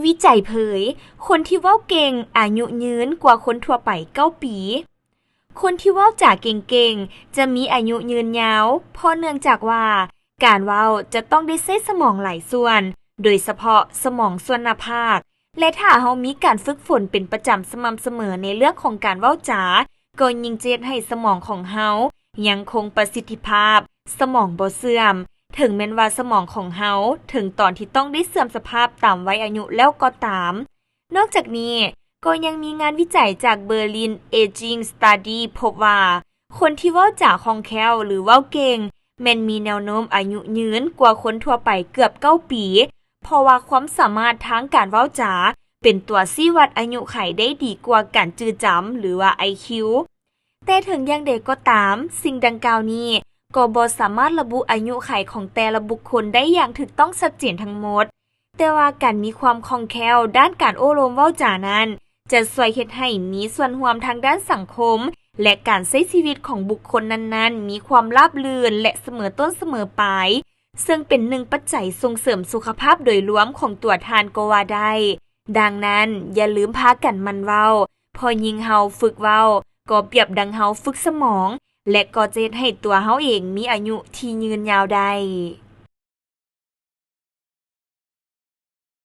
วิจัยเผยคนที่เว้าเก่งอายุยืนกว่าคนทั่วไป9 ปีคนที่เว้าจาเก่งๆจะมีอายุยืนยาวเพราะเนื่องจากว่าการเว้าจะต้องได้ใช้สมองหลายส่วนโดยเฉพาะสมองส่วนหน้าผากและถ้าเฮามีการฝึกฝนเป็นประจำสม่ำเสมอในเรื่องของการเว้าจาก็ยิ่งจะเฮ็ดให้สมองของเฮายังคงประสิทธิภาพสมองบ่เสื่อมถึงแม้นว่าสมองของเฮาถึงตอนที่ต้องได้เสื่อมสภาพตามวัยอายุแล้วก็ตามนอกจากนี้ก็ยังมีงานวิจัยจาก Berlin Aging Study พบว่าคนที่เว้าจาคล่องแคล่วหรือเว้าเก่งแม้นมีแนวโน้มอายุยืนกว่าคนทั่วไปเกือบ9 ปีเพราะว่าความสามารถทางการเว้าจาเป็นตัวชี้วัดอายุไขได้ดีกว่าการจื้อจำหรือว่า IQ แต่ถึงอย่างใดก็ตามสิ่งดังกล่าวนี้ก็บ่สามารถระบุอายุไขของแต่ละบุคคลได้อย่างถูกต้องชัดเจนทั้งหมดแต่ว่าการมีความคล่องแคล่วด้านการโอ้โลมเว้าจานั้นจะช่วยเฮ็ดให้มีส่วนร่วมทางด้านสังคมและการใช้ชีวิตของบุคคลนั้นๆมีความราบรื่นและเสมอต้นเสมอปลายซึ่งเป็นหนึ่งปัจจัยส่งเสริมสุขภาพโดยรวมของตัวทานก็ว่าได้ดังนั้นอย่าลืมพากันมันเว้าพอยิ่งเฮาฝึกเว้าก็เปรียบดังเฮาฝึกสมองและก็จะเฮ็ดให้ตัวเฮาเองมีอายุที่ยืนยาวได้